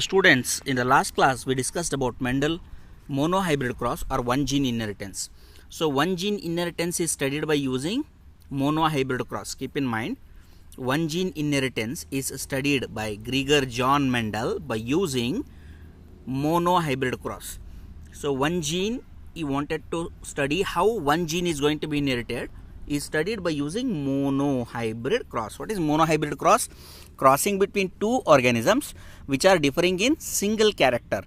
Students, in the last class we discussed about Mendel monohybrid cross or one gene inheritance. So one gene inheritance is studied by using monohybrid cross. Keep in mind, one gene inheritance is studied by Gregor John Mendel by using monohybrid cross. So one gene, he wanted to study how one gene is going to be inherited, is studied by using monohybrid cross. What is monohybrid cross? Crossing between two organisms which are differing in single character.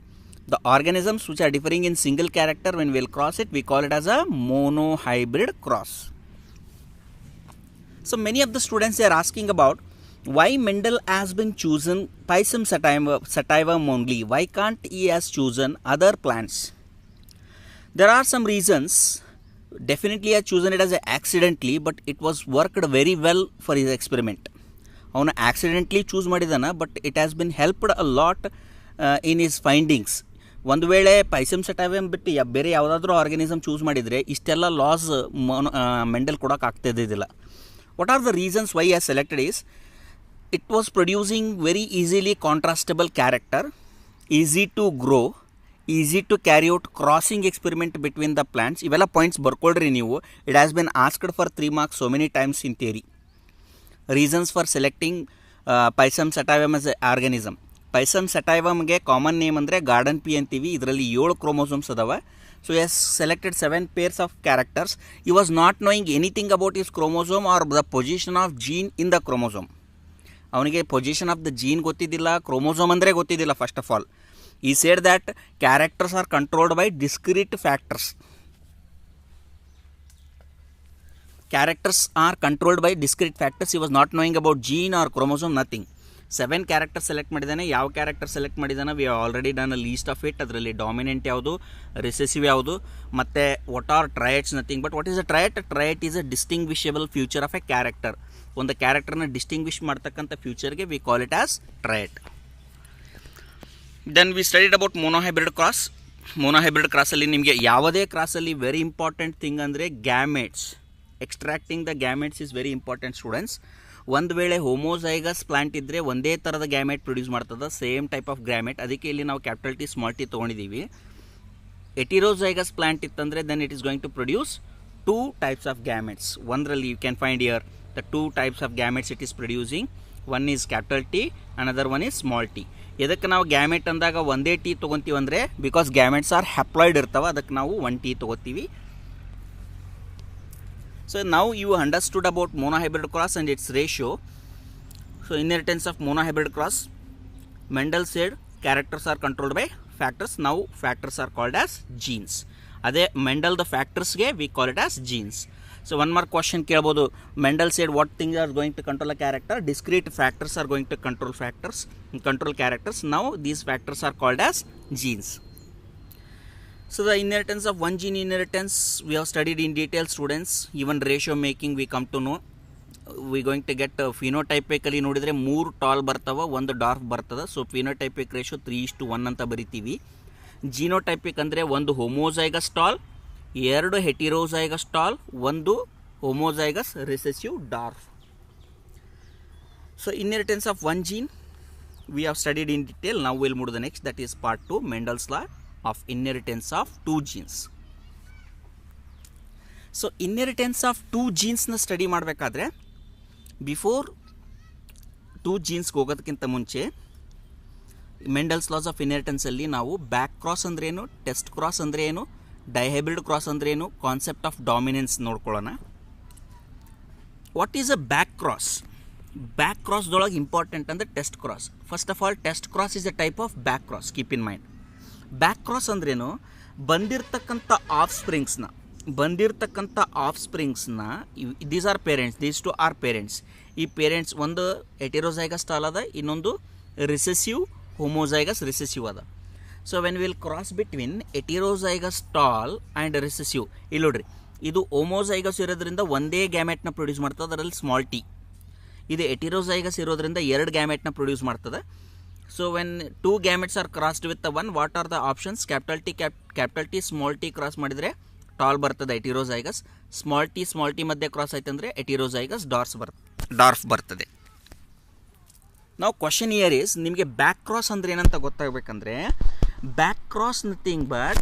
The organisms which are differing in single character, when we will cross it, we call it as a monohybrid cross. So many of the students are asking about why Mendel has been chosen Pisum sativum only. Why can't he has chosen other plants? There are some reasons. Definitely he has chosen it as accidentally, but it was worked very well for his experiment. ಅವನು accidentally choose ಮಾಡಿದಾನ, but it has been helped a lot in his findings. ಒಂದು ವೇಳೆ ಪೈಸಮ್ ಸೆಟಾವಿಯಮ್ ಬಿಟ್ಟು ಬೇರೆ ಯಾವುದಾದ್ರೂ organism choose ಮಾಡಿದರೆ ಇಷ್ಟೆಲ್ಲ laws Mendel ಕೊಡೋಕೆ ಆಗ್ತಿದ್ದಿಲ್ಲ. What are the reasons why has selected is it was producing very easily contrastable character, easy to grow, easy to carry out crossing experiment between the plants. ಇವೆಲ್ಲ points ಬರ್ಕೊಳ್ರಿ ನೀವು. It has been asked for 3 marks so many times in theory. Reasons for selecting Pisum sativum as an organism. Pisum sativumಗೆ common name ಅಂದರೆ garden pea ಅಂತೀವಿ. ಇದರಲ್ಲಿ 7 chromosomes ಅದಾವೆ. So as selected 7 pairs of characters. He was not knowing anything about his chromosome or the position of gene in the chromosome. ಅವನಿಗೆ position of the gene ಗೊತ್ತಿದ್ದಿಲ್ಲ, chromosome ಅಂದರೆ ಗೊತ್ತಿದ್ದಿಲ್ಲ. First of all he said that characters are controlled by discrete factors. Characters are controlled by discrete factors. He was not knowing about gene or chromosome, nothing. 7 characters select ಮಾಡಿದ್ದಾನೆ. ಯಾವ character select ಮಾಡಿದ್ದಾನೆ, we already done a list of it. ಅದರಲ್ಲಿ dominant ಯಾವುದು, recessive ಯಾವುದು, ಮತ್ತು what are traits, nothing. But what is a trait? Trait is a distinguishable feature of a character. ಒಂದು ಕ್ಯಾರೆಕ್ಟರ್ನ distinguish ಮಾಡ್ತಕ್ಕಂಥ ಫ್ಯೂಚರ್ಗೆ we call it as trait. Then we studied about monohybrid cross. Monohybrid ಕ್ರಾಸಲ್ಲಿ ನಿಮಗೆ ಯಾವುದೇ ಕ್ರಾಸಲ್ಲಿ ವೆರಿ ಇಂಪಾರ್ಟೆಂಟ್ ಥಿಂಗ್ ಅಂದರೆ gametes. Extracting the gametes is very important students. ಒಂದು ವೇಳೆ ಹೋಮೋಸೈಗಸ್ ಪ್ಲಾಂಟ್ ಇದ್ದರೆ ಒಂದೇ ಥರದ ಗ್ಯಾಮೆಟ್ ಪ್ರೊಡ್ಯೂಸ್ ಮಾಡ್ತದೆ, ಸೇಮ್ ಟೈಪ್ ಆಫ್ ಗ್ಯಾಮೆಟ್. ಅದಕ್ಕೆ ಇಲ್ಲಿ ನಾವು ಕ್ಯಾಪಿಟಲ್ ಟಿ ಸ್ಮಾಲ್ ಟಿ ತೊಗೊಂಡಿದ್ದೀವಿ. ಎಟಿರೋಸೈಗಸ್ ಪ್ಲಾಂಟ್ ಇತ್ತಂದರೆ then it is going to produce 2 types of gametes. ಒಂದರಲ್ಲಿ you can find here the 2 types of gametes it is producing. One is capital T, another one is small T. ಇದಕ್ಕೆ ನಾವು gamete ಅಂದಾಗ ಒಂದೇ T ತೊಗೊತೀವಿ ಅಂದರೆ because gametes R haploid ಇರ್ತಾವೆ, ಅದಕ್ಕೆ ನಾವು 1 T ತೊಗೋತೀವಿ. So now you understood about monohybrid cross and its ratio. So inheritance of monohybrid cross, Mendel said characters are controlled by factors. Now factors are called as genes. Ade Mendel the factors ge we call it as genes. So one more question kelbodu. Mendel said what things are going to control a character? Discrete factors are going to control characters. Now these factors are called as genes. So the inheritance of one gene inheritance we have studied in detail, students. Even ratio making we come to know. We going to get phenotypically ನೋಡಿದರೆ 3 tall ಬರ್ತವೆ, 1 dwarf ಬರ್ತದೆ. So phenotypic ratio 3:1 ಅಂತ ಬರಿತೀವಿ. Genotypic ಅಂದರೆ 1 homozygous tall, 2 heterozygous tall, 1 homozygous recessive dwarf. So inheritance of one gene we have studied in detail. Now we will move to the next, that is part 2, Mendel's law of inheritance of 2 genes. So inheritance of 2 ಜೀನ್ಸ್ನ study ಮಾಡಬೇಕಾದ್ರೆ before 2 ಜೀನ್ಸ್ಗೆ ಹೋಗೋದಕ್ಕಿಂತ ಮುಂಚೆ Mendel's laws of ಇನ್ಹೆರಿಟೆನ್ಸಲ್ಲಿ ನಾವು back cross ಅಂದ್ರೇನು, test cross ಅಂದರೆ ಏನು, ಡೈಹೈಬ್ರಿಡ್ ಕ್ರಾಸ್ ಅಂದ್ರೇನು, ಕಾನ್ಸೆಪ್ಟ್ ಆಫ್ ಡಾಮಿನೆನ್ಸ್ ನೋಡ್ಕೊಳ್ಳೋಣ. What is a back cross? Back ಕ್ರಾಸ್ದೊಳಗೆ ಇಂಪಾರ್ಟೆಂಟ್ ಅಂದರೆ test cross. First of all test cross is a type of back cross. Keep in mind. Back cross ಅಂದ್ರೇನು? ಬಂದಿರತಕ್ಕಂಥ ಆಫ್ ಸ್ಪ್ರಿಂಗ್ಸ್ನ these are parents, these two are parents. ಈ parents ಒಂದು heterozygous tall ಅದ, ಇನ್ನೊಂದು ರಿಸೆಸಿವ್ ಹೋಮೋಸೈಗಸ್ ರಿಸೆಸಿವ್ ಅದ. So when will cross between heterozygous tall and recessive, ಇಲ್ಲಿ ನೋಡ್ರಿ, ಇದು ಹೋಮೋಸೈಗಸ್ ಇರೋದ್ರಿಂದ ಒಂದೇ ಗ್ಯಾಮೆಟ್ನ ಪ್ರೊಡ್ಯೂಸ್ ಮಾಡ್ತದೆ, ಅದರಲ್ಲಿ ಸ್ಮಾಲ್ ಟಿ. ಇದು ಎಟಿರೋಸೈಗಸ್ ಇರೋದ್ರಿಂದ 2 ಗ್ಯಾಮೆಟ್ನ ಪ್ರೊಡ್ಯೂಸ್ ಮಾಡ್ತದೆ. So when 2 gametes are crossed with the one, what are the options? Capital T small t cross ಮಾಡಿದರೆ ಟಾಲ್ ಬರ್ತದೆ ಎಟಿರೋಸೈಗಸ್, ಸ್ಮಾಲ್ ಟಿ ಮಧ್ಯೆ ಕ್ರಾಸ್ ಆಯ್ತು ಅಂದರೆ ಎಟಿರೋಸೈಗಸ್ ಡಾರ್ಫ್ ಬರ್ತದೆ. ನಾವು ಕ್ವಶನ್ ಇಯರ್ ಇಸ್, ನಿಮಗೆ ಬ್ಯಾಕ್ ಕ್ರಾಸ್ ಅಂದರೆ ಏನಂತ ಗೊತ್ತಾಗಬೇಕಂದ್ರೆ, ಬ್ಯಾಕ್ ಕ್ರಾಸ್ ನಥಿಂಗ್ ಬಟ್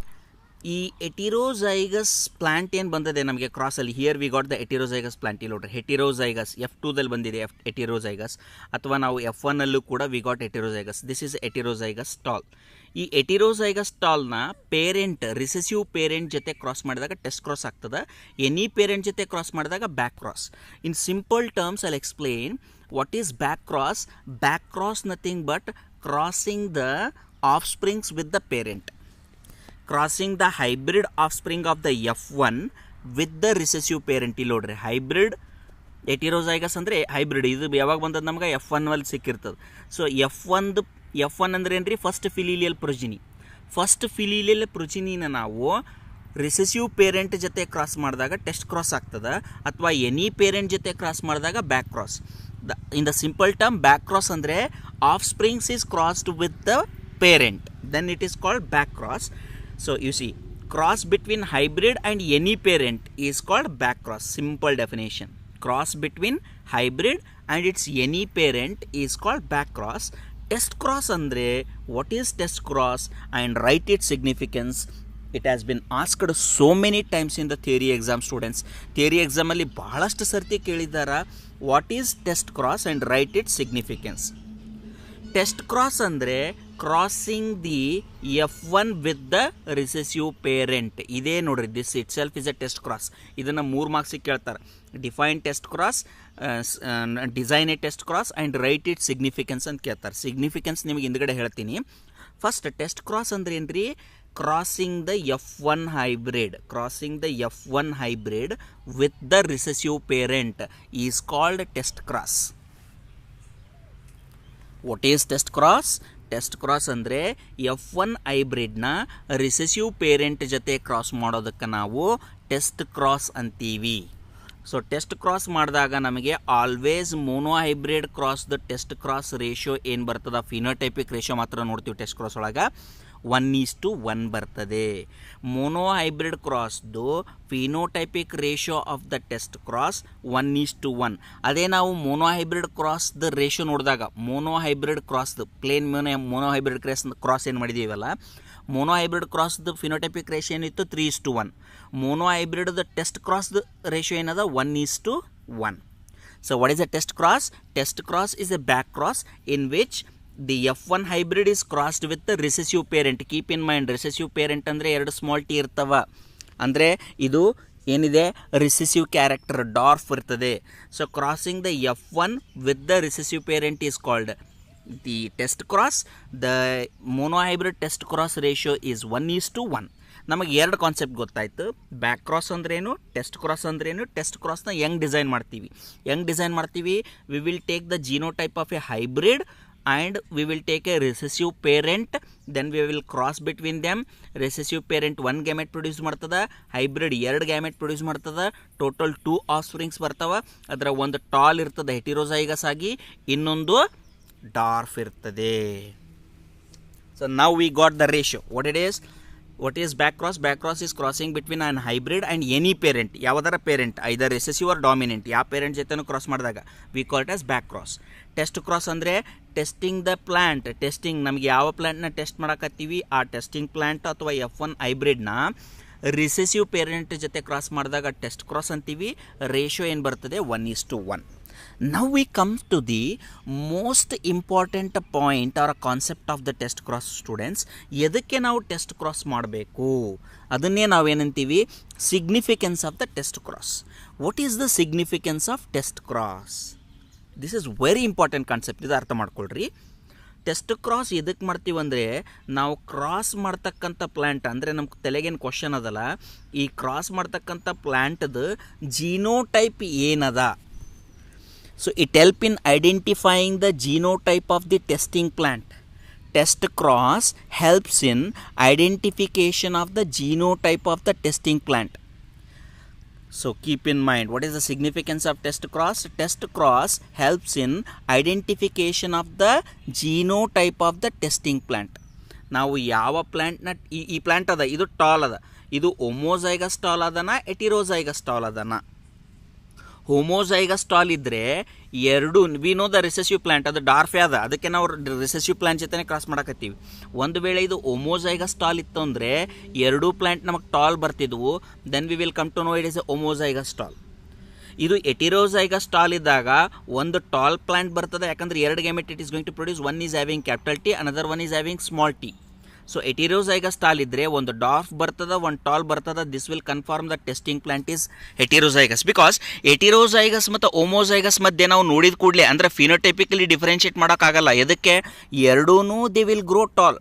ಈ ಎಟಿರೋಜೈಗಸ್ ಪ್ಲಾಂಟ್ ಏನು ಬಂದಿದೆ ನಮಗೆ ಕ್ರಾಸಲ್ಲಿ, here we got the heterozygous plant. ಇಲ್ಲಿ ನೋಡ್ರಿ ಹೆಟಿರೋಜೈಗಸ್ F2ದಲ್ಲಿ ಬಂದಿದೆ ಎಟಿರೋಜೈಗಸ್, ಅಥವಾ ನಾವು F1ಅಲ್ಲೂ ಕೂಡ we got heterozygous. This is heterozygous tall. ಈ ಎಟಿರೋಜೈಗಸ್ ಸ್ಟಾಲ್ನ ಪೇರೆಂಟ್, ರಿಸೆಸಿವ್ ಪೇರೆಂಟ್ ಜೊತೆ ಕ್ರಾಸ್ ಮಾಡಿದಾಗ ಟೆಸ್ಟ್ ಕ್ರಾಸ್ ಆಗ್ತದೆ. ಎನಿ ಪೇರೆಂಟ್ ಜೊತೆ ಕ್ರಾಸ್ ಮಾಡಿದಾಗ back cross. In simple terms I explain what is back cross. Back cross nothing but crossing the offsprings with the parent, crossing the hybrid offspring of the F1 with the recessive parent. ಇಲ್ಲಿ ನೋಡ್ರಿ hybrid ಎಟಿರೋಜೈಗಸ್ ಅಂದರೆ hybrid, ಇದು ಯಾವಾಗ ಬಂದದ್ದು ನಮ್ಗೆ F1 ಸಿಕ್ಕಿರ್ತದೆ. So F1 ಅಂದ್ರೆ ಏನ್ರಿ, first ಫಿಲಿಲಿಯಲ್ progeny. First ಫಿಲಿಲಿಯಲ್ ಪ್ರೊಜಿನಿನ ನಾವು ರಿಸೆಸಿವ್ ಪೇರೆಂಟ್ ಜೊತೆ ಕ್ರಾಸ್ ಮಾಡಿದಾಗ ಟೆಸ್ಟ್ ಕ್ರಾಸ್ ಆಗ್ತದೆ, ಅಥವಾ ಎನಿ ಪೇರೆಂಟ್ ಜೊತೆ ಕ್ರಾಸ್ ಮಾಡಿದಾಗ back cross. In the simple term, back cross andre offsprings is crossed with the parent, then it is called back cross. So you see, cross between hybrid and any parent is called back cross. Simple definition, cross between hybrid and its any parent is called back cross. Test cross andre, what is test cross and write its significance. It has been asked so many times in the theory exam students. Theory exam ಅಲ್ಲಿ ಬಹಳಷ್ಟು ಸರ್ತಿ ಕೇಳಿದಾರ, what is test cross and write it significance. Test cross ಅಂದರೆ crossing the F1 with the recessive parent. ಇದೇ ನೋಡ್ರಿ, this itself is a test cross. ಇದನ್ನು 3 ಮಾರ್ಕ್ಸಿಗೆ ಕೇಳ್ತಾರೆ. Define test cross, design a test cross and write it significance ಅಂತ ಕೇಳ್ತಾರೆ. Significance ನಿಮಗೆ ಹಿಂದ್ಗಡೆ ಹೇಳ್ತೀನಿ. ಫಸ್ಟ್ ಟೆಸ್ಟ್ ಕ್ರಾಸ್ ಅಂದ್ರೆ ಏನ್ರಿ, crossing the F1 hybrid, crossing the F1 hybrid with the recessive parent is called test cross. What is test cross? Test cross ಅಂದ್ರೆ F1 hybrid ನ recessive parent ಜೊತೆ ಕ್ರಾಸ್ ಮಾಡೋದಕ್ಕೆ ನಾವು ಟೆಸ್ಟ್ ಕ್ರಾಸ್ ಅಂತೀವಿ. So test cross ಮಾಡಿದಾಗ ನಮಗೆ always mono hybrid cross the test cross ratio ಏನು ಬರ್ತದ, ಫಿನೋಟೈಪಿಕ್ ರೇಷಿಯೋ ಮಾತ್ರ ನೋಡ್ತೀವಿ ಟೆಸ್ಟ್ ಕ್ರಾಸ್ ಒಳಗೆ, 1:1 ಬರ್ತದೆ. ಮೋನೋ ಹೈಬ್ರಿಡ್ ಕ್ರಾಸ್ದು phenotypic ratio of the test cross 1:1. ಅದೇ ನಾವು ಮೋನೋ ಹೈಬ್ರಿಡ್ ಕ್ರಾಸ್ದ ರೇಷಿಯೋ ನೋಡಿದಾಗ, ಮೋನೋ ಹೈಬ್ರಿಡ್ ಕ್ರಾಸ್ದು ಪ್ಲೇನ್ ಮೋನೋ ಹೈಬ್ರಿಡ್ ಕ್ರಾಸ್ ಏನು ಮಾಡಿದೀವಲ್ಲ, ಮೋನೋ ಹೈಬ್ರಿಡ್ ಕ್ರಾಸ್ದು ಫಿನೋಟೈಪಿಕ್ ರೇಷಿಯೋ ಏನಿತ್ತು 3:1. ಮೋನೋ ಹೈಬ್ರಿಡ್ದು ಟೆಸ್ಟ್ ಕ್ರಾಸ್ದು ರೇಷಿಯೋ ಏನದ 1:1. So what is a test cross? Test cross is a back cross in which the F1 hybrid is crossed with the recessive parent. Keep in mind, recessive parent ಅಂದರೆ 2 small T ಇರ್ತವ, ಅಂದರೆ ಇದು ಏನಿದೆ recessive character dwarf ಇರ್ತದೆ. So crossing the F1 with the recessive parent is called the test cross. The mono hybrid test cross ratio is 1:1. ನಮಗೆ 2 concept ಗೊತ್ತಾಯಿತು, back cross ಅಂದ್ರೇನು, test cross ಅಂದ್ರೇನು. ಟೆಸ್ಟ್ ಕ್ರಾಸ್ನ ಹೆಂಗೆ ಡಿಸೈನ್ ಮಾಡ್ತೀವಿ, we will take the genotype of A hybrid and we will take a recessive parent, then we will cross between them. Recessive parent 1 gamete produce ಮಾಡ್ತದ, hybrid 2 gamete produce ಮಾಡ್ತದ, total 2 ಆಫ್ಸ್ಪ್ರಿಂಗ್ಸ್ ಬರ್ತಾವ. ಅದರ ಒಂದು tall ಇರ್ತದೆ ಹೆಟಿರೋಜೈಗಸ್ ಆಗಿ, ಇನ್ನೊಂದು dwarf ಇರ್ತದೆ. So now we got the ratio. what is back cross? Back cross is crossing between an hybrid and any parent. ಯಾವದರ ಪೇರೆಂಟ್, ಐದರ್ ರೆಸೆಸಿವ್ ಆರ್ ಡಾಮಿನೆಂಟ್, ಯಾವ ಪೇರೆಂಟ್ ಜೊತೆನೂ ಕ್ರಾಸ್ ಮಾಡಿದಾಗ V call it as back cross. Test cross ಅಂದರೆ testing the plant. Testing, ನಮಗೆ ಯಾವ ಪ್ಲ್ಯಾಂಟ್ನ test ಮಾಡಕತ್ತೀವಿ ಆ testing plant ಅಥವಾ F1 ಹೈಬ್ರಿಡ್ನ recessive parent ಜೊತೆ ಕ್ರಾಸ್ ಮಾಡಿದಾಗ ಟೆಸ್ಟ್ ಕ್ರಾಸ್ ಅಂತೀವಿ. ರೇಷಿಯೋ ಏನು ಬರ್ತದೆ, 1:1. Now we come to the most important point or concept of the test cross students. ಎದಕ್ಕೆ ನಾವು ಟೆಸ್ಟ್ ಕ್ರಾಸ್ ಮಾಡಬೇಕು ಅದನ್ನೇ ನಾವೇನಂತೀವಿ, significance of the test cross. What is the significance of test cross? This is very important concept, ಇದು ಅರ್ಥ ಮಾಡ್ಕೊಳ್ರಿ. Test cross ಎದಕ್ಕೆ ಮಾಡ್ತೀವಿ ಅಂದರೆ, ನಾವು ಕ್ರಾಸ್ ಮಾಡ್ತಕ್ಕಂಥ ಪ್ಲ್ಯಾಂಟ್ ಅಂದರೆ ನಮ್ಮ ತಲೆಗೇನು ಕ್ವಶನ್ ಅದಲ್ಲ, ಈ ಕ್ರಾಸ್ ಮಾಡ್ತಕ್ಕಂಥ ಪ್ಲ್ಯಾಂಟ್ದು ಜೀನೋಟೈಪ್ ಏನದ. So it help in identifying the genotype of the testing plant. Test cross helps in identification of the genotype of the testing plant. So keep in mind, what is the significance of test cross? Test cross helps in identification of the genotype of the testing plant. ನಾವು ಯಾವ ಪ್ಲ್ಯಾಂಟ್ನ, ಈ plant ಅದ, ಇದು tall ಅದ, ಇದು ಹೋಮೋಜೈಗಸ್ tall ಅದನ, ಎಟಿರೋಜೈಗಸ್ tall ಅದನ. ಹೋಮೋಜೈಗಸ್ stall ಇದ್ದರೆ ಎರಡು we know the recessive plant ಅದು ಡಾರ್ಫೇ ಅದ, ಅದಕ್ಕೆ ನಾವು ರಿಸೆಸಿವ್ ಪ್ಲಾಂಟ್ ಜೊತೆ ಕ್ರಾಸ್ ಮಾಡಕತ್ತೀವಿ. ಒಂದು ವೇಳೆ ಇದು ಹೋಮೋಜೈಗಸ್ ಸ್ಟಾಲ್ ಇತ್ತು ಅಂದರೆ ಎರಡೂ ಪ್ಲಾಂಟ್ ನಮಗೆ ಟಾಲ್ ಬರ್ತಿದ್ವು, then we will come to know it is a homozygous tall. ಇದು ಎಟಿರೋಜೈಗಸ್ ಸ್ಟಾಲ್ ಇದ್ದಾಗ ಒಂದು ಟಾಲ್ ಪ್ಲಾಂಟ್ ಬರ್ತದೆ, ಯಾಕಂದ್ರೆ ಎರಡು gamete it is going to produce, one is having capital T, another one is having small T. So heterozygous tall ಇದ್ದರೆ ಒಂದು dwarf ಬರ್ತದ, ಒಂದು ಟಾಲ್ ಬರ್ತದ. This will confirm the testing plant is heterozygous. Because heterozygous ಮತ್ತು homozygous ಮಧ್ಯೆ ನಾವು ನೋಡಿದ ಕೂಡಲೇ ಅಂದರೆ ಫಿನೋಟೈಪಿಕಲಿ ಡಿಫರೆನ್ಷಿಯೇಟ್ ಮಾಡೋಕ್ಕಾಗಲ್ಲ. ಎದಕ್ಕೆ? ಎರಡೂ they will grow tall.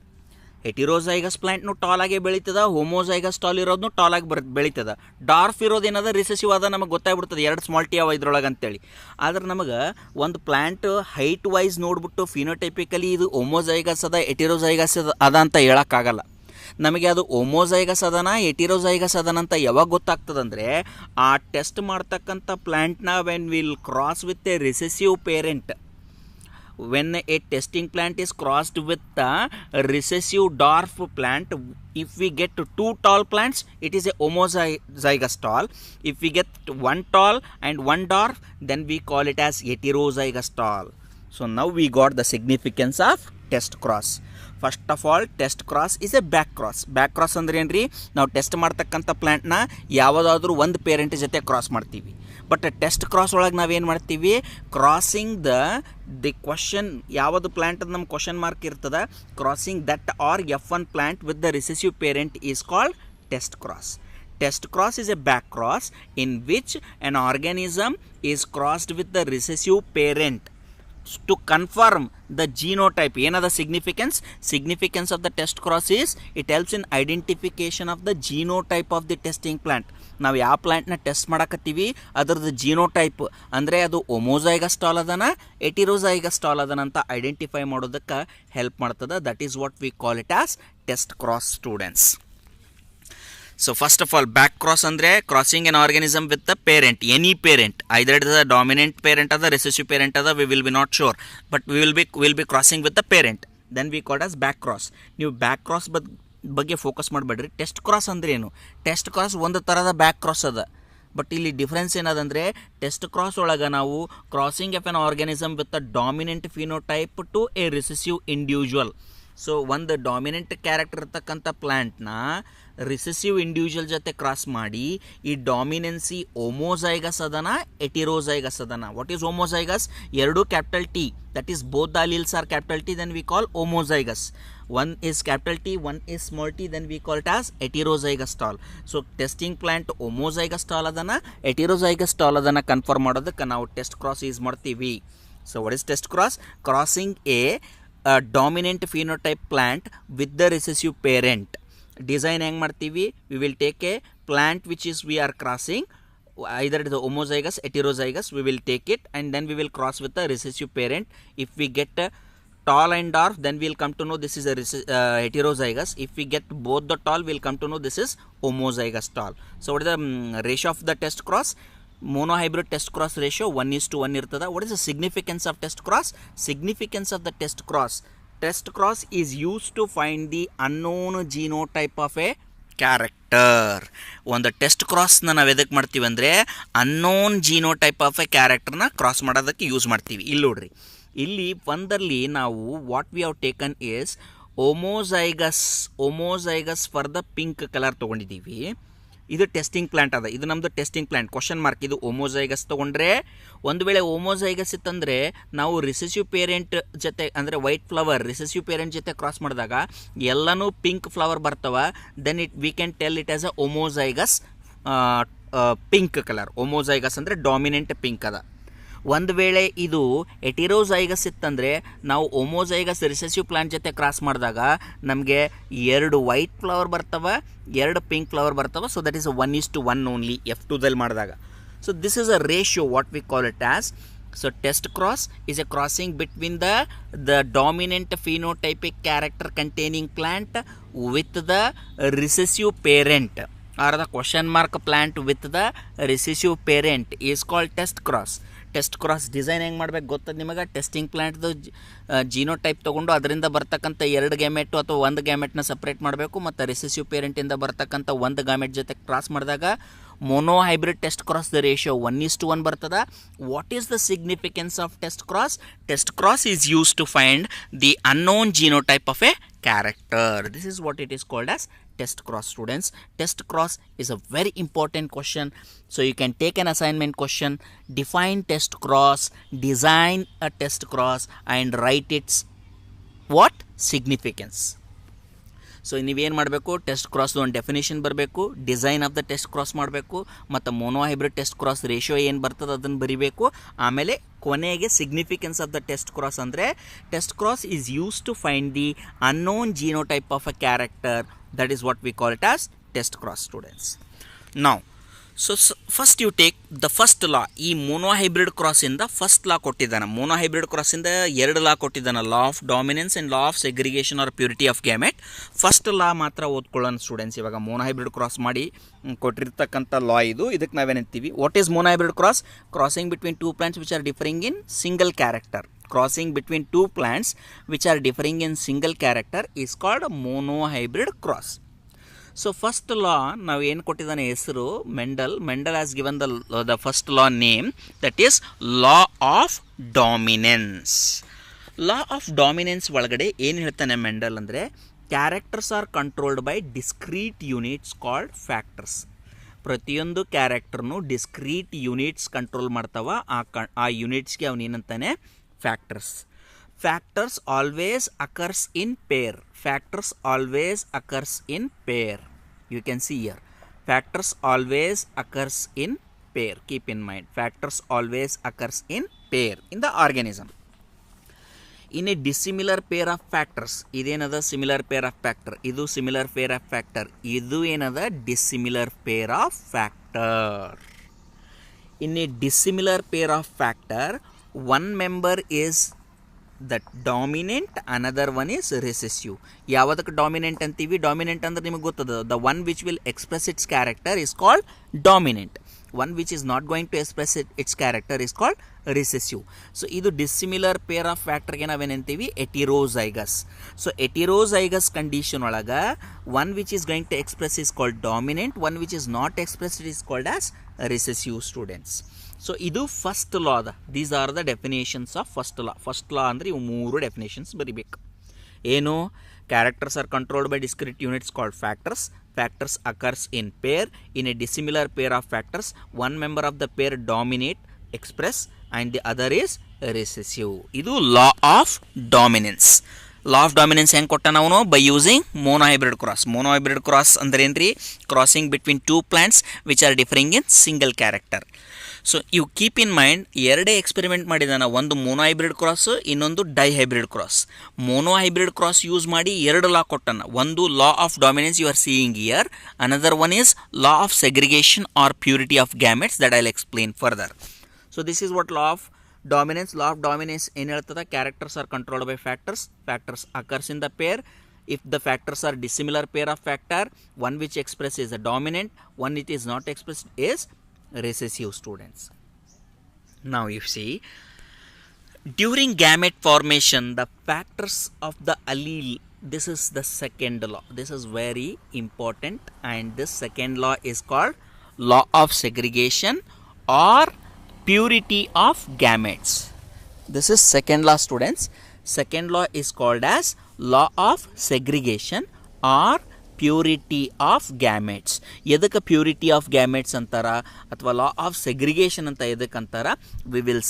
Heterozygous ಪ್ಲಾಂಟ್ನು ಟಾಲ್ ಆಗಿ ಬೆಳೀತದ, ಹೋಮೋಜೈಗಸ್ ಟಾಲ್ ಇರೋದನ್ನು ಟಾಲ್ ಆಗಿ ಬೆಳೀತದ. ಡಾರ್ಫ್ ಇರೋದೇನದ ರಿಸೆಸಿವ್ ಅದ, ನಮಗೆ ಗೊತ್ತಾಗ್ಬಿಡ್ತದೆ ಎರಡು ಸ್ಮಾಲ್ ಟಿ ಅವ ಇದ್ರೊಳಗೆ ಅಂತೇಳಿ. ಆದ್ರೆ ನಮಗೆ ಒಂದು ಪ್ಲಾಂಟ್ ಹೈಟ್ ವೈಸ್ ನೋಡ್ಬಿಟ್ಟು ಫಿನೋಟೈಪಿಕಲಿ ಇದು ಹೋಮೋಜೈಗಸ್ ಅದ ಎಟಿರೋಜೈಗಸ್ ಅದ ಅಂತ ಹೇಳೋಕ್ಕಾಗಲ್ಲ. ನಮಗೆ ಅದು ಹೋಮೋಜೈಗಸ್ ಅದನ ಎಟಿರೋಜೈಗಸ್ ಅದನಂತ ಯಾವಾಗ ಗೊತ್ತಾಗ್ತದಂದರೆ ಆ ಟೆಸ್ಟ್ ಮಾಡ್ತಕ್ಕಂಥ ಪ್ಲಾಂಟ್ನ when will cross with a recessive parent. When a testing plant is crossed with the recessive dwarf plant, if we get two tall plants, it is a homozygous tall. If we get one tall and one dwarf, then we call it as heterozygous tall. So now we got the significance of test cross. First of all test cross is a back cross. Back cross ಅಂದ್ರೆ ಏನು ರೀ? ನಾವು test ಮಾಡ್ತಕ್ಕಂಥ ಪ್ಲ್ಯಾಂಟ್ನ ಯಾವುದಾದ್ರೂ ಒಂದು parent ಜೊತೆ cross ಮಾಡ್ತೀವಿ. But test cross ಒಳಗೆ ನಾವೇನು ಮಾಡ್ತೀವಿ? ಕ್ರಾಸಿಂಗ್ ದಿ ಕ್ವಶನ್, ಯಾವುದು ಪ್ಲ್ಯಾಂಟ್ ಅದು ನಮ್ಮ ಕ್ವಶನ್ ಮಾರ್ಕ್ ಇರ್ತದೆ, crossing that are F1 plant with the recessive parent is called test cross. Test cross is a back cross in which an organism is crossed with the recessive parent to confirm the genotype. Another significance of the test cross is it helps in identification of the genotype of the testing plant. ನಾವು ಯಾವ ಪ್ಲಾಂಟ್ನ test ಮಾಡಕತ್ತೀವಿ ಅದರದ್ದು genotype ಅಂದರೆ ಅದು ಹೋಮೋಜೈಗಸ್ tall ಅದನ heterozygous stall ಅದನ ಅಂತ identify ಮಾಡೋದಕ್ಕೆ help ಮಾಡ್ತದೆ. That is what we call it as test cross students. So first of all, back cross andre crossing an organism with the parent, any parent, either it is a dominant parent or the recessive parent or the, we will be not sure, but we will be crossing with the parent, then we call it as back cross. ನೀವು back cross ಬಗ್ಗೆ focus ಮಾಡಬೇಡ್ರಿ. Test cross ಅಂದ್ರೆ ಏನು? Test cross ಒಂದು ಥರದ back cross ಅದ. But ಇಲ್ಲಿ difference ಏನದಂದರೆ ಟೆಸ್ಟ್ ಕ್ರಾಸ್ ಒಳಗೆ ನಾವು crossing of an organism with a dominant phenotype to a recessive individual. So ಒಂದು ಡಾಮಿನೆಂಟ್ ಕ್ಯಾರೆಕ್ಟರ್ ಇರ್ತಕ್ಕಂಥ ಪ್ಲ್ಯಾಂಟ್ನ ರಿಸೆಸಿವ್ ಇಂಡಿವಿಜುವಲ್ ಜೊತೆ ಕ್ರಾಸ್ ಮಾಡಿ ಈ ಡಾಮಿನೆನ್ಸಿ ಹೋಮೋಜೈಗಸ್ ಅದನ ಎಟಿರೋಜೈಗಸ್ ಅದನ. What is homozygous? ಎರಡು capital T, that is both the alleles are capital T, then we call homozygous. One is capital T, one is small T, then we call it as heterozygous tall. So testing plant homozygous tall ಅದನ heterozygous tall ಅದನ್ನು confirm ಮಾಡೋದಕ್ಕೆ ನಾವು test cross use ಮಾಡ್ತೀವಿ. So what is test cross? Crossing a dominant phenotype plant with the recessive parent. Design ಹೆಂಗೆ ಮಾಡ್ತೀವಿ? We will take a plant which is we are crossing, either it is homozygous, heterozygous, we will take it and then we will cross with the recessive parent. If we get tall and dwarf, then we will come to know this is a heterozygous. If we get both the tall, we will come to know this is homozygous tall. So what is the ratio of the test cross? Monohybrid test cross ratio 1:1 ಇರ್ತದ. What is the significance of test cross? Significance of the test cross. Test cross is used to find the unknown genotype of a character. ಒಂದು test ಕ್ರಾಸ್ನ ನಾವು ಎದಕ್ಕೆ ಮಾಡ್ತೀವಿ ಅಂದರೆ unknown genotype of a ಕ್ಯಾರೆಕ್ಟರ್ನ cross ಮಾಡೋದಕ್ಕೆ use ಮಾಡ್ತೀವಿ. ಇಲ್ಲಿ ನೋಡ್ರಿ, ಇಲ್ಲಿ ಒಂದರಲ್ಲಿ ನಾವು what we have taken is homozygous for the pink colour ತೊಗೊಂಡಿದ್ದೀವಿ. ಇದು ಟೆಸ್ಟಿಂಗ್ ಪ್ಲಾಂಟ್ ಅದ, ಇದು ನಮ್ಮದು ಟೆಸ್ಟಿಂಗ್ ಪ್ಲಾಂಟ್. ಕ್ವಶನ್ ಮಾರ್ಕ್ ಇದು ಹೋಮೋಜೈಗಸ್ ತೊಗೊಂಡ್ರೆ, ಒಂದು ವೇಳೆ ಹೋಮೋಜೈಗಸ್ ಇತ್ತಂದರೆ ನಾವು ರಿಸೆಸಿವ್ ಪೇರೆಂಟ್ ಜೊತೆ ಅಂದರೆ ವೈಟ್ ಫ್ಲವರ್ ರಿಸೆಸಿವ್ ಪೇರೆಂಟ್ ಜೊತೆ ಕ್ರಾಸ್ ಮಾಡಿದಾಗ ಎಲ್ಲನೂ ಪಿಂಕ್ ಫ್ಲವರ್ ಬರ್ತವ. Then we can tell it as a homozygous pink colour. Homozygous ಅಂದರೆ ಡಾಮಿನೆಂಟ್ ಪಿಂಕ್ ಅದ. ಒಂದು ವೇಳೆ ಇದು ಎಟಿರೋಜೈಗಸ್ ಇತ್ತಂದರೆ ನಾವು ಹೋಮೋಜೈಗಸ್ ರಿಸೆಸಿವ್ ಪ್ಲಾಂಟ್ ಜೊತೆ ಕ್ರಾಸ್ ಮಾಡಿದಾಗ ನಮಗೆ 2 ವೈಟ್ ಫ್ಲವರ್ ಬರ್ತವ, 2 ಪಿಂಕ್ ಫ್ಲವರ್ ಬರ್ತವ. ಸೊ ದಟ್ ಈಸ್ 1:1 ಓನ್ಲಿ F2ದಲ್ಲಿ ಮಾಡಿದಾಗ. So this is a ratio what we call it as. So test cross is A crossing between the dominant phenotypic character containing plant with the recessive parent are the question mark plant with the recessive parent is called test cross. Test cross design ಹೆಂಗೆ ಮಾಡ್ಬೇಕು ಗೊತ್ತದ ನಿಮಗೆ? Testing ಪ್ಲಾಂಟ್ದು genotype ತೊಗೊಂಡು ಅದರಿಂದ ಬರ್ತಕ್ಕಂಥ 2 ಗ್ಯಾಮೆಟು ಅಥವಾ 1 ಗ್ಯಾಮೆಟ್ನ separate ಮಾಡಬೇಕು, ಮತ್ತು ರಿಸೆಸಿವ್ ಪೇರೆಂಟಿಂದ ಬರ್ತಕ್ಕಂಥ 1 ಗ್ಯಾಮೆಟ್ ಜೊತೆ ಕ್ರಾಸ್ ಮಾಡಿದಾಗ monohybrid test cross the ratio 1:1 ಬರ್ತದ. What is the significance of test cross? Test cross is used to find the unknown genotype of a character. This is what it is called as test cross, students. Test cross is a very important question, so you can take an assignment question, define test cross, design a test cross and write its what significance. So ನೀವೇನು ಮಾಡಬೇಕು, test ಕ್ರಾಸ್ದು ಒಂದು definition ಬರಬೇಕು, design of the test cross ಮಾಡಬೇಕು, ಮತ್ತು monohybrid test cross ratio ಏನು ಬರ್ತದೆ ಅದನ್ನು ಬರೀಬೇಕು. ಆಮೇಲೆ ಕೊನೆಗೆ significance of the test cross ಅಂದರೆ test cross is use to find the unknown genotype of a character. That is what we call it as test cross, students. Now so first you take the first law. ಈ monohybrid ಕ್ರಾಸಿಂದ first law ಕೊಟ್ಟಿದ್ದಾನೆ. Monohybrid ಕ್ರಾಸಿಂದ 2 law ಕೊಟ್ಟಿದ್ದಾನೆ, law of dominance and law of segregation or purity of gamete. First law ಮಾತ್ರ ಓದ್ಕೊಳ್ಳೋಣ students. ಇವಾಗ monohybrid cross ಮಾಡಿ ಕೊಟ್ಟಿರ್ತಕ್ಕಂಥ law ಇದು. ಇದಕ್ಕೆ ನಾವೇನಂತೀವಿ, what is monohybrid cross? Crossing between 2 plants which are differing in single character. Crossing between 2 plants which are differing in single character is called monohybrid cross. So first law ನಾವು ಏನು ಕೊಟ್ಟಿದ್ದಾನೆ ಹೆಸರು, Mendel has given the first law name, that is law of dominance. Law of dominance ಒಳಗಡೆ ಏನು ಹೇಳ್ತಾನೆ Mendel ಅಂದರೆ, characters R controlled by discrete units called factors. ಪ್ರತಿಯೊಂದು ಕ್ಯಾರೆಕ್ಟರ್ನು discrete units control ಮಾಡ್ತಾವ. ಆ ಯೂನಿಟ್ಸ್ಗೆ ಅವನೇನಂತಾನೆ, factors. Factors always occurs in pair. Factors always occurs in pair. You can see here. Factors always occurs in pair. Keep in mind. Factors always occurs in pair in the organism. In a dissimilar pair of factors. ಇದೇನದ similar pair of factor. ಇದು similar pair of factor. ಇದು ಏನದ dissimilar pair of factor. In a dissimilar pair of factor, one member is that dominant, another one is recessive. ಯಾವದಕ್ಕೆ dominant ಅಂತೀವಿ? Dominant ಅಂದ್ರೆ ನಿಮಗೆ ಗೊತ್ತದ, the one which will express its character is called dominant. One which is not going to express its character is called recessive. So ಇದು dissimilar pair of ಫ್ಯಾಕ್ಟರ್ಗೆ ನಾವೇನಂತೀವಿ, heterozygous. So heterozygous condition ಒಳಗೆ one which is going to express is called dominant, one which is not expressed is called as recessive, students. So ಇದು first law ಅದ. These are the definitions of first law. First law ಅಂದರೆ ಇವು 3 definitions ಬರಿಬೇಕು. ಏನು? Characters R controlled by discrete units called factors. Factors occurs in pair. In a dissimilar pair of factors, one member of the pair dominate, express, and the other is recessive. ಇದು law of dominance. Law of dominance ಹೆಂಗೆ ಕೊಟ್ಟ ನಾವು? By using monohybrid cross. Monohybrid cross ಅಂದ್ರೆ ಏನ್ರಿ? Crossing between 2 plants which are differing in single character. So you keep in mind, 2 experiment ಮಾಡಿದಾನ, ಒಂದು monohybrid cross, ಇನ್ನೊಂದು dihybrid cross. Monohybrid cross use ಮಾಡಿ 2 law ಕೊಟ್ಟನ. ಒಂದು law of dominance you are seeing here, another one is law of segregation or purity of gametes, that I will explain further. So this is what law of dominance. Law of dominance ಏನು ಹೇಳ್ತದೆ? Characters R controlled by factors. Factors occurs in the pair. If the factors are dissimilar pair of factor, one which expresses a dominant, one it is not expressed is recessive, students. Now you see, during gamete formation, the factors of the allele, this is the second law. This is very important, and this second law is called law of segregation or purity of gametes. This is second law, students. Second law is called as law of segregation or purity of gametes. ಎದಕ್ಕೆ purity of gametes ಅಂತಾರ ಅಥವಾ law of segregation ಅಂತ ಎದಕ್ಕೆ ಅಂತಾರ? We will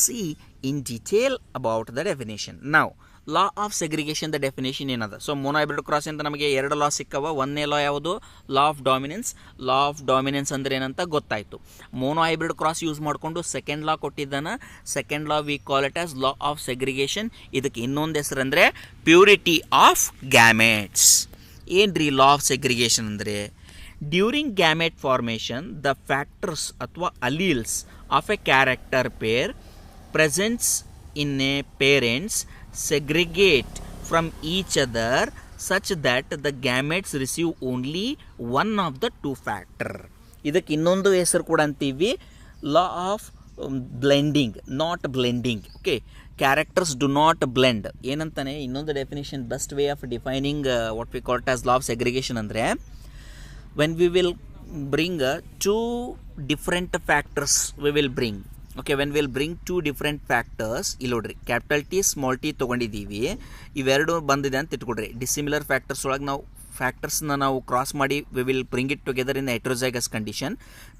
see in detail about the definition. ನಾವು law of segregation the definition ಏನದ? So monohybrid cross ಅಂತ ನಮಗೆ 2 ಲಾ ಸಿಕ್ಕವ. ಒಂದನೇ ಲಾ ಯಾವುದು? Law of dominance. Law of dominance ಅಂದ್ರೆ ಏನಂತ ಗೊತ್ತಾಯಿತು. ಮೋನೋಹೈಬ್ರಿಡ್ ಕ್ರಾಸ್ ಯೂಸ್ ಮಾಡಿಕೊಂಡು ಸೆಕೆಂಡ್ ಲಾ ಕೊಟ್ಟಿದ್ದಾನ. Second law we call it as law of segregation. ಇದಕ್ಕೆ ಇನ್ನೊಂದು ಹೆಸರು ಅಂದರೆ ಪ್ಯೂರಿಟಿ ಆಫ್ ಗ್ಯಾಮೆಟ್ಸ್. ಏನ್ರಿ ಲಾ ಆಫ್ ಸೆಗ್ರಿಗೇಷನ್ ಅಂದರೆ? During gamete formation, the factors ಅಥವಾ alleles of a character pair presents in a parents segregate from each other such that the gametes receive only one of the 2 factor. ಇದಕ್ಕೆ ಇನ್ನೊಂದು ಹೆಸರು ಕೂಡ ಅಂತೀವಿ, law of blending, not blending. Okay, characters do not blend. ಏನಂತಾನೆ ಇನ್ನೊಂದು definition, best way of defining what we call it as law of segregation ಅಂದರೆ, when we will bring two different factors we will bring. Okay, when we'll bring two different factors, ಇಲ್ಲಿ ನೋಡ್ರಿ capital T small T ತೊಗೊಂಡಿದ್ದೀವಿ, ಇವೆರಡು ಬಂದಿದೆ ಅಂತ ಇಟ್ಕೊಡ್ರಿ. Dissimilar factors ಒಳಗೆ ನಾವು ಫ್ಯಾಕ್ಟರ್ಸ್ನ ನಾವು ಕ್ರಾಸ್ ಮಾಡಿ we will bring it together in the heterozygous condition.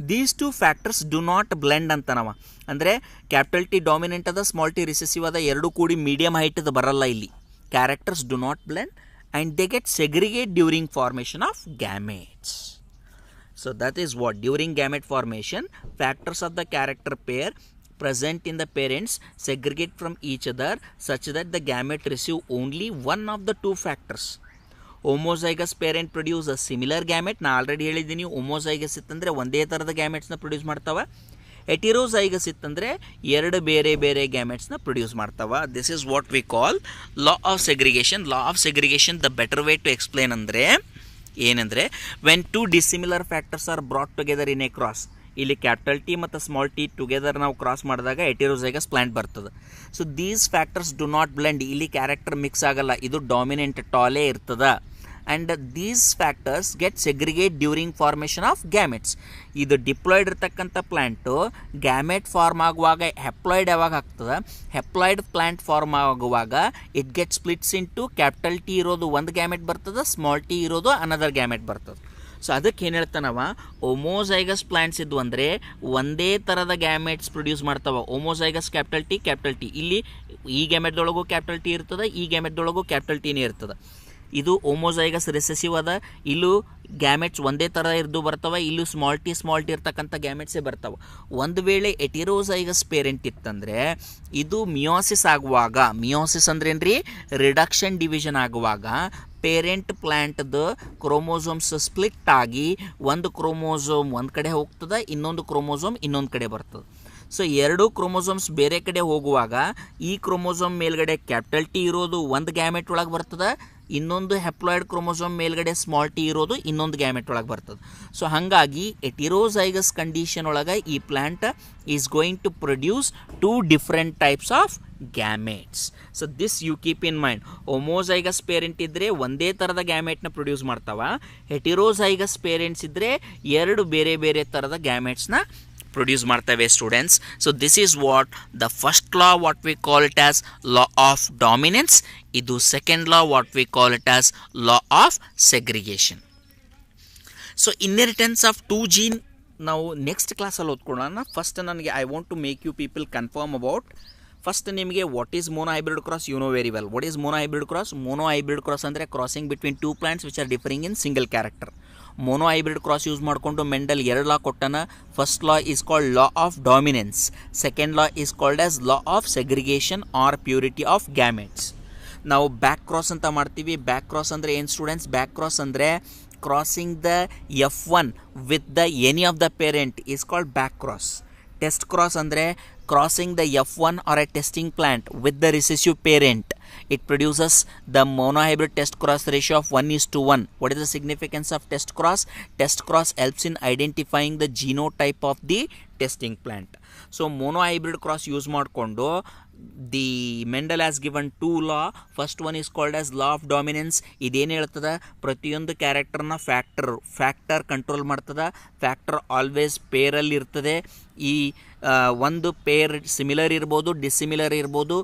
These two factors do not blend ಅಂತ ನಾವು ಅಂದರೆ ಕ್ಯಾಪಿಟಲ್ ಟಿ ಡಾಮಿನೆಂಟ್ ಅದ, ಸ್ಮಾಲ್ ಟಿ ರಿಸೆಸಿವ್ ಅದ, ಎರಡು ಕೂಡಿ ಮೀಡಿಯಮ್ ಹೈಟ್ ಬರಲ್ಲ ಇಲ್ಲಿ. Characters do not blend and they get segregate during formation of gametes. So that is what during gamete formation factors of the character pair present in the parents segregate from each other such that the gamete receive only one of the two factors. Homozygous parent produce a similar gamete. ನಾ already ಹೇಳಿದ್ದೀನಿ, homozygous ಇತ್ತಂದರೆ ಒಂದೇ ಥರದ ಗ್ಯಾಮೆಟ್ಸ್ನ produce ಮಾಡ್ತಾವೆ. ಹೆಟಿರೋಜೈಗಸ್ ಇತ್ತಂದರೆ ಎರಡು ಬೇರೆ ಬೇರೆ ಗ್ಯಾಮೆಟ್ಸ್ನ ಪ್ರೊಡ್ಯೂಸ್ ಮಾಡ್ತಾವ. This is what we call law of segregation. Law of segregation the better way to explain ಅಂದರೆ ಏನಂದರೆ, when two dissimilar factors are brought together in a cross, ಇಲ್ಲಿ ಕ್ಯಾಪಿಟಲ್ ಟಿ ಮತ್ತು ಸ್ಮಾಲ್ ಟಿ ಟುಗೆದರ್ ನಾವು cross ಮಾಡಿದಾಗ heterozygous plant ಬರ್ತದೆ. So these factors do not blend, ಇಲ್ಲಿ character mix ಆಗಲ್ಲ, ಇದು ಡಾಮಿನೆಂಟ್ ಟಾಲೇ ಇರ್ತದೆ. And these factors get segregate during formation of gametes. ಇದು ಡಿಪ್ಲಾಯ್ಡ್ ಇರ್ತಕ್ಕಂಥ ಪ್ಲ್ಯಾಂಟು ಗ್ಯಾಮೆಟ್ ಫಾರ್ಮ್ ಆಗುವಾಗ ಹೆಪ್ಲಾಯ್ಡ್ ಯಾವಾಗ ಆಗ್ತದೆ, ಹೆಪ್ಲಾಯ್ಡ್ ಪ್ಲ್ಯಾಂಟ್ ಫಾರ್ಮ್ ಆಗುವಾಗ it get splits into capital T ಇರೋದು ಒಂದು ಗ್ಯಾಮೆಟ್ ಬರ್ತದೆ, ಸ್ಮಾಲ್ ಟಿ ಇರೋದು ಅನದರ್ ಗ್ಯಾಮೆಟ್ ಬರ್ತದೆ. ಸೊ ಅದಕ್ಕೆ ಏನು ಹೇಳ್ತಾನವ, ಓಮೋಸೈಗಸ್ ಪ್ಲ್ಯಾಂಟ್ಸ್ ಇದ್ವು ಅಂದರೆ ಒಂದೇ ಥರದ ಗ್ಯಾಮೆಟ್ಸ್ ಪ್ರೊಡ್ಯೂಸ್ ಮಾಡ್ತಾವೆ. ಓಮೋಸೈಗಸ್ ಕ್ಯಾಪಿಟಲ್ ಟಿ, ಇಲ್ಲಿ ಈ ಗ್ಯಾಮೆಟ್ದೊಳಗೂ ಕ್ಯಾಪಿಟಲ್ ಟಿ ಇರ್ತದೆ, ಈ ಗ್ಯಾಮೆಟ್ದೊಳಗೂ ಕ್ಯಾಪಿಟಲ್ ಟಿನೇ ಇರ್ತದೆ. ಇದು ಓಮೋಸೈಗಸ್ ರಿಸೆಸಿವ್ ಅದ, ಇಲ್ಲೂ ಗ್ಯಾಮೆಟ್ಸ್ ಒಂದೇ ಥರ ಇರ್ದು ಬರ್ತವೆ, ಇಲ್ಲೂ ಸ್ಮಾಲ್ ಟಿ ಇರ್ತಕ್ಕಂಥ ಗ್ಯಾಮೆಟ್ಸೇ ಬರ್ತಾವೆ. ಒಂದು ವೇಳೆ ಎಟಿರೋಸೈಗಸ್ ಪೇರೆಂಟ್ ಇತ್ತಂದರೆ ಇದು ಮಿಯೋಸಿಸ್ ಆಗುವಾಗ, ಮಿಯೋಸಿಸ್ ಅಂದ್ರೇನು ರೀ, ರಿಡಕ್ಷನ್ ಡಿವಿಷನ್ ಆಗುವಾಗ ಪೇರೆಂಟ್ ಪ್ಲ್ಯಾಂಟ್ದು ಕ್ರೋಮೋಸೋಮ್ಸ್ ಸ್ಪ್ಲಿಟ್ ಆಗಿ ಒಂದು ಕ್ರೋಮೋಸೋಮ್ ಒಂದು ಕಡೆ ಹೋಗ್ತದೆ, ಇನ್ನೊಂದು ಕ್ರೋಮೋಸೋಮ್ ಇನ್ನೊಂದು ಕಡೆ ಬರ್ತದೆ. ಸೊ ಎರಡೂ ಕ್ರೋಮೋಸೋಮ್ಸ್ ಬೇರೆ ಕಡೆ ಹೋಗುವಾಗ ಈ ಕ್ರೋಮೋಸೋಮ್ ಮೇಲ್ಗಡೆ ಕ್ಯಾಪಿಟಲ್ ಟಿ ಇರೋದು ಒಂದು ಗ್ಯಾಮೆಟ್ ಒಳಗೆ ಬರ್ತದೆ, ಇನ್ನೊಂದು ಹೆಪ್ಲಾಯ್ಡ್ ಕ್ರೋಮೋಸೋಮ್ ಮೇಲ್ಗಡೆ ಸ್ಮಾಲ್ ಟಿ ಇರೋದು ಇನ್ನೊಂದು ಗ್ಯಾಮೆಟ್ ಒಳಗೆ ಬರ್ತದೆ. ಸೊ ಹಾಗಾಗಿ ಎಟಿರೋಸೈಗಸ್ ಕಂಡೀಷನ್ ಒಳಗೆ ಈ plant is going to produce two different types of gametes. So this you keep in mind. Homozygous parent ಇದ್ದರೆ ಒಂದೇ ಥರದ ಗ್ಯಾಮೆಟ್ನ ಪ್ರೊಡ್ಯೂಸ್ ಮಾಡ್ತಾವ, ಹೆಟಿರೋಸೈಗಸ್ ಪೇರೆಂಟ್ಸ್ ಇದ್ದರೆ ಎರಡು ಬೇರೆ ಬೇರೆ ಥರದ ಗ್ಯಾಮೆಟ್ಸ್ನ ಪ್ರೊಡ್ಯೂಸ್ ಮಾಡ್ತವೆ students. So this is what the first law, what we call it as law of dominance. ಇದು second law, what we call it as law of segregation. So inheritance of two gene ನಾವು next ಕ್ಲಾಸಲ್ಲಿ ಓದ್ಕೊಳ್ಳೋಣ. First ನನಗೆ I want to make you people confirm about, first ನಿಮಗೆ what is mono hybrid cross, you know very well. What is mono hybrid cross? Mono hybrid cross ಅಂದರೆ crossing between two plants which are differing in single character. Mono hybrid cross use ಮಾಡಿಕೊಂಡು Mendel ಎರಡು law ಕೊಟ್ಟನ. First law is called law of dominance, second law is called as law of segregation or purity of gametes. ನಾವು back cross ಅಂತ ಮಾಡ್ತೀವಿ. Back cross ಅಂದರೆ ಏನು students? Back cross ಅಂದರೆ crossing the F1 with the any of the parent is called back cross. Test cross ಅಂದರೆ crossing the F1 or a testing plant with the recessive parent. It produces the monohybrid test cross ratio of 1:1. What is the significance of test cross? Test cross helps in identifying the genotype of the testing plant. So monohybrid cross use ಮಾಡಿಕೊಂಡು the Mendel has given two law. First one is called as law of dominance. ಇದೇನು ಹೇಳ್ತದ? ಪ್ರತಿಯೊಂದು ಕ್ಯಾರೆಕ್ಟರ್ನ factor control ಮಾಡ್ತದ. Factor always ಪೇರಲ್ಲಿ ಇರ್ತದೆ. ಈ ಒಂದು peer similar ಇರ್ಬೋದು, dissimilar ಇರ್ಬೋದು.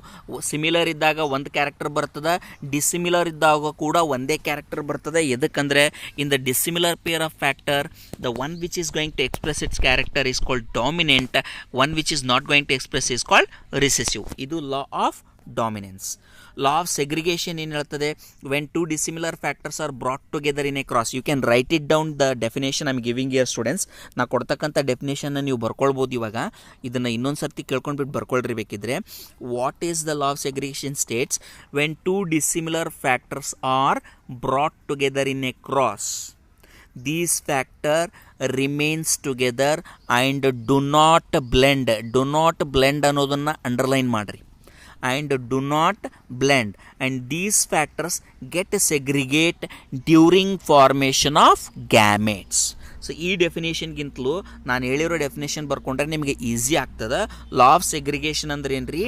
ಸಿಮಿಲರ್ ಇದ್ದಾಗ ಒಂದು ಕ್ಯಾರೆಕ್ಟರ್ ಬರ್ತದೆ, ಡಿಸಿಮಿಲರ್ ಇದ್ದಾಗ ಕೂಡ ಒಂದೇ ಕ್ಯಾರೆಕ್ಟರ್ ಬರ್ತದೆ. ಎದಕ್ಕಂದರೆ in the dissimilar pair of factor, the one which is going to express its character is called dominant, one which is not going to express is called recessive. ಇದು law of dominance. Law of segregation ಏನು ಹೇಳ್ತದೆ? When two dissimilar factors are brought together in a cross. You can write it down the definition I am giving here students. ನಾ ಕೊಡ್ತಕ್ಕಂಥ ಡೆಫಿನೇಷನ್ನ ನೀವು ಬರ್ಕೊಳ್ಬೋದು. ಇವಾಗ ಇದನ್ನು ಇನ್ನೊಂದು ಸರ್ತಿ ಕೇಳ್ಕೊಂಡ್ಬಿಟ್ಟು ಬರ್ಕೊಳ್ರಿ ಬೇಕಿದ್ರೆ. What is the law of segregation states? When two dissimilar factors are brought together in a cross, these factor remains together and do not blend ಅನ್ನೋದನ್ನು ಅಂಡರ್ಲೈನ್ ಮಾಡಿರಿ. and do not blend, and these factors get segregate during formation of gametes. So ಈ ಡೆಫಿನೇಷನ್ಗಿಂತಲೂ ನಾನು ಹೇಳಿರೋ definition ಬರ್ಕೊಂಡ್ರೆ ನಿಮಗೆ easy ಆಗ್ತದೆ. ಲಾ of segregation ಅಂದ್ರೆ ಏನು ರೀ?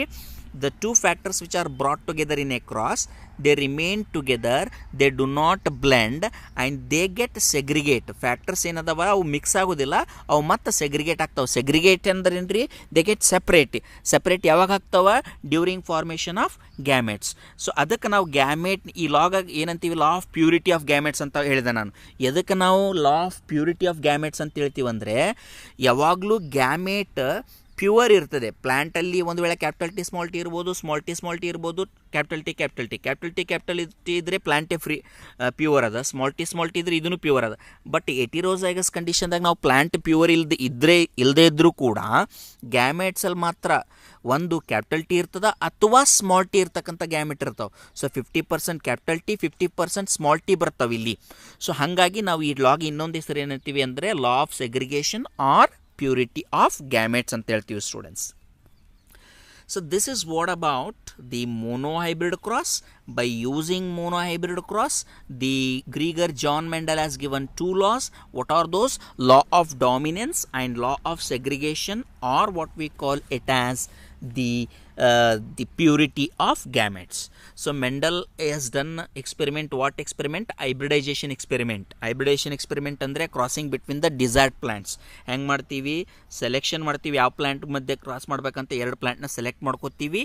the two factors which are brought together in a cross, they remain together, they do not blend and they get segregate. Factors ಏನದವ ಅವು ಮಿಕ್ಸ್ ಆಗೋದಿಲ್ಲ, ಅವು ಮತ್ತೆ ಸೆಗ್ರಿಗೇಟ್ ಆಗ್ತಾವೆ. ಸೆಗ್ರಿಗೇಟ್ ಅಂದ್ರೆ ಏನ್ರಿ, ದೇ ಗೆಟ್ ಸೆಪ್ರೇಟ್ ಯಾವಾಗ ಆಗ್ತಾವ, during formation of gametes. So ಅದಕ್ಕೆ ನಾವು ಗ್ಯಾಮೆಟ್ ಈ ಲಾಗ ಏನಂತೀವಿ, law of purity of gametes ಅಂತ ಹೇಳಿದೆ ನಾನು. ಎದಕ್ಕೆ ನಾವು law of purity of gametes ಅಂತ ಹೇಳ್ತೀವಿ ಅಂದರೆ, ಯಾವಾಗಲೂ ಗ್ಯಾಮೆಟ್ ಪ್ಯೂರ್ ಇರ್ತದೆ. ಪ್ಲ್ಯಾಂಟಲ್ಲಿ ಒಂದು ವೇಳೆ ಕ್ಯಾಪಿಟಲ್ ಟಿ ಸ್ಮಾಲ್ ಟಿ ಇರ್ಬೋದು, ಸ್ಮಾಲ್ ಟಿ ಇರ್ಬೋದು, ಕ್ಯಾಪಿಟಲ್ ಟಿ ಇದ್ದರೆ ಪ್ಲ್ಯಾಂಟೇ ಪ್ಯೂರ್ ಅದ, ಸ್ಮಾಲ್ ಟಿ ಇದ್ರೆ ಇದೂ ಪ್ಯೂರ್ ಅದ. ಬಟ್ ಎಟಿರೋಸೈಗಸ್ ಕಂಡೀಷನ್ದಾಗ ನಾವು ಪ್ಲ್ಯಾಂಟ್ ಪ್ಯೂರ್ ಇಲ್ಲದೇ ಇದ್ದರೂ ಕೂಡ ಗ್ಯಾಮೆಟ್ಸಲ್ಲಿ ಮಾತ್ರ ಒಂದು ಕ್ಯಾಪಿಟಲ್ ಟಿ ಇರ್ತದೆ ಅಥವಾ ಸ್ಮಾಲ್ ಟಿ ಇರ್ತಕ್ಕಂಥ ಗ್ಯಾಮೆಟ್ ಇರ್ತಾವೆ. So 50% capital T, 50% small T ಬರ್ತಾವೆ ಇಲ್ಲಿ. ಸೊ ಹಾಗಾಗಿ ನಾವು ಈ ಲಾಗ್ ಇನ್ನೊಂದು ಹೆಸರು ಏನಂತೀವಿ ಅಂದರೆ law of segregation or purity of gametes ಅಂತ ಹೇಳ್ತೀವಿ students. So this is what about the monohybrid cross. By using monohybrid cross, the Gregor John Mendel has given two laws. What are those? Law of dominance and law of segregation, or what we call it as the purity of gametes. So Mendel has done experiment. What experiment? Hybridization experiment. Hybridization experiment ಅಂದ್ರೆ crossing between the desired plants. ಹೆಂಗೆ ಮಾಡ್ತೀವಿ, selection ಮಾಡ್ತೀವಿ, ಯಾವ plant ಮಧ್ಯೆ cross ಮಾಡ್ಬೇಕಂತ 2 ಪ್ಲಾಂಟ್ನ select ಮಾಡ್ಕೋತೀವಿ.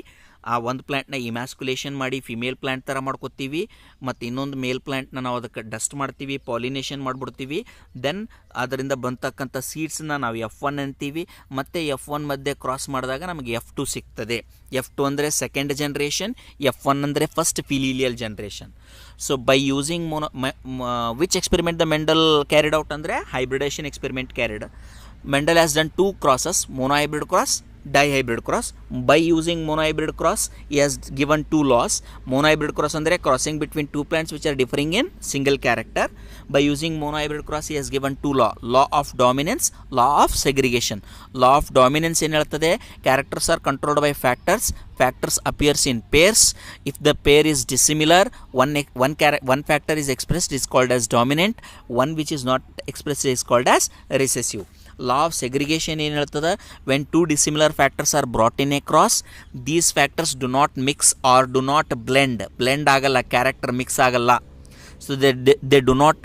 ಆ ಒಂದು ಪ್ಲ್ಯಾಂಟ್ನ ಇಮ್ಯಾಸ್ಕುಲೇಷನ್ ಮಾಡಿ ಫಿಮೇಲ್ ಪ್ಲ್ಯಾಂಟ್ ಥರ ಮಾಡ್ಕೋತೀವಿ, ಮತ್ತು ಇನ್ನೊಂದು ಮೇಲ್ ಪ್ಲ್ಯಾಂಟ್ನ ನಾವು ಅದಕ್ಕೆ ಡಸ್ಟ್ ಮಾಡ್ತೀವಿ, ಪಾಲಿನೇಷನ್ ಮಾಡಿಬಿಡ್ತೀವಿ. ದೆನ್ ಅದರಿಂದ ಬಂತಕ್ಕಂಥ ಸೀಡ್ಸನ್ನ ನಾವು F1 ಅಂತೀವಿ. ಮತ್ತು F1 ಮಧ್ಯೆ ಕ್ರಾಸ್ ಮಾಡಿದಾಗ ನಮಗೆ F2 ಸಿಗ್ತದೆ. F2 ಅಂದರೆ ಸೆಕೆಂಡ್ ಜನ್ರೇಷನ್, F1 ಅಂದರೆ first filial generation. So by using which experiment the Mendel carried out ಅಂದರೆ hybridization experiment carried. Mendel has done 2 crosses, monohybrid cross, dihybrid cross. By using monohybrid cross, he has given 2 laws. Monohybrid cross andre crossing between 2 plants which are differing in single character. By using monohybrid cross, he has given 2 law of dominance, law of segregation. Law of dominance ಏನು ಹೇಳ್ತದೆ, characters are controlled by factors appears in pairs. If the pair is dissimilar, one factor is expressed is called as dominant, one which is not expressed is called as recessive. Law of segregation ಏನು ಹೇಳ್ತದೆ, when 2 dissimilar factors are brought in a cross, these factors do not mix or do not blend ಆಗಲ್ಲ, character mix ಆಗಲ್ಲ. So they do not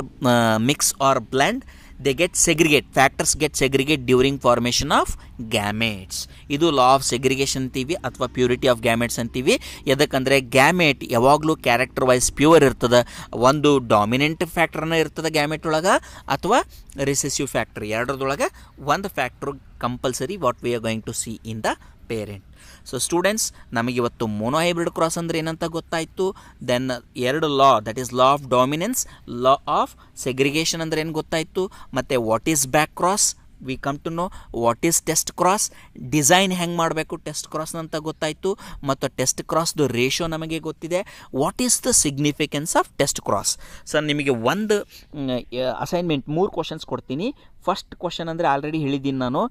mix or blend, they get segregate. Factors get segregate during formation of gametes. ಇದು law of segregation ಅಂತೀವಿ ಅಥವಾ purity of gametes ಅಂತೀವಿ. ಎದಕ್ಕಂದರೆ gamete ಯಾವಾಗಲೂ character wise pure ಇರ್ತದೆ. ಒಂದು dominant ಫ್ಯಾಕ್ಟರ್ನ ಇರ್ತದೆ ಗ್ಯಾಮೆಟ್ ಒಳಗೆ ಅಥವಾ ರಿಸೆಸಿವ್ ಫ್ಯಾಕ್ಟರ್, ಎರಡರದೊಳಗೆ ಒಂದು factor compulsory what we are going to see in the parent. So students, ನಮಗಿವತ್ತು ಮೋನೋಹೈಬ್ರಿಡ್ ಕ್ರಾಸ್ ಅಂದರೆ ಏನಂತ ಗೊತ್ತಾಯಿತು. Then 2 law, that is law of dominance, law of segregation ಅಂದರೆ ಏನು ಗೊತ್ತಾಯಿತು, ಮತ್ತು what is back cross, we come to know what is test cross, design ಹೆಂಗೆ ಮಾಡಬೇಕು ಟೆಸ್ಟ್ ಕ್ರಾಸ್ನ ಅಂತ ಗೊತ್ತಾಯಿತು, ಮತ್ತು ಟೆಸ್ಟ್ ಕ್ರಾಸ್ದು ರೇಷೋ ನಮಗೆ ಗೊತ್ತಿದೆ. What is the significance of test cross. Sir ನಿಮಗೆ ಒಂದು ಅಸೈನ್ಮೆಂಟ್ 3 ಕ್ವಶನ್ಸ್ ಕೊಡ್ತೀನಿ. ಫಸ್ಟ್ ಕ್ವಶನ್ ಅಂದರೆ ಆಲ್ರೆಡಿ ಹೇಳಿದ್ದೀನಿ ನಾನು,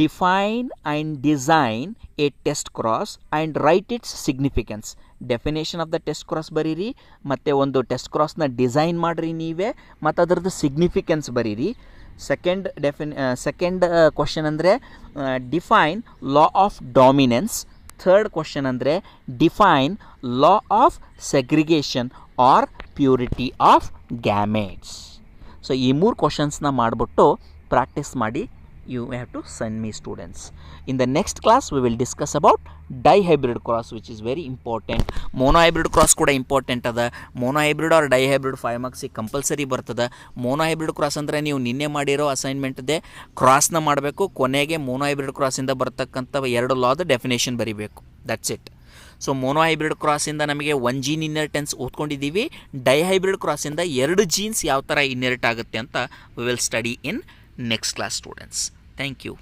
define and design a test cross and right it's significance. Definition of the test cross ಬರೀರಿ, ಮತ್ತು ಒಂದು ಟೆಸ್ಟ್ ಕ್ರಾಸ್ನ ಡಿಸೈನ್ ಮಾಡಿರಿ ನೀವೇ, ಮತ್ತು ಅದರದ್ದು ಸಿಗ್ನಿಫಿಕೆನ್ಸ್ ಬರೀರಿ. ಸೆಕೆಂಡ್ ಕ್ವಶನ್ ಅಂದರೆ define law of dominance. Third question ಅಂದರೆ define law of segregation or purity of gametes. So ಈ 3 ಕ್ವಶನ್ಸ್ನ ಮಾಡಿಬಿಟ್ಟು ಪ್ರಾಕ್ಟೀಸ್ ಮಾಡಿ. You have to send me students. In the next class we will discuss about dihybrid cross, which is very important. Monohybrid cross kuda important ada. Monohybrid or dihybrid 5 marks compulsory ಬರ್ತದೆ. monohybrid cross ಅಂದರೆ ನೀವು ನಿನ್ನೆ ಮಾಡಿರೋ assignment ಇದೆ, ಕ್ರಾಸ್ನ ಮಾಡಬೇಕು, ಕೊನೆಗೆ monohybrid cross ಇಂದ ಬರ್ತಕ್ಕಂಥ 2 ಲಾದ ಡೆಫಿನೇಷನ್ ಬರೀಬೇಕು. That's it. ಸೊ ಮೋನೋಹೈಬ್ರಿಡ್ ಕ್ರಾಸಿಂದ ನಮಗೆ 1 ಜೀನ್ ಇನ್ನೆರಿಟೆನ್ಸ್ ಓದ್ಕೊಂಡಿದ್ದೀವಿ. ಡೈಹೈಬ್ರಿಡ್ ಕ್ರಾಸಿಂದ 2 ಜೀನ್ಸ್ ಯಾವ ಥರ ಇನ್ನೆರಿಟ್ ಆಗುತ್ತೆ ಅಂತ we will study in next class students. Thank you.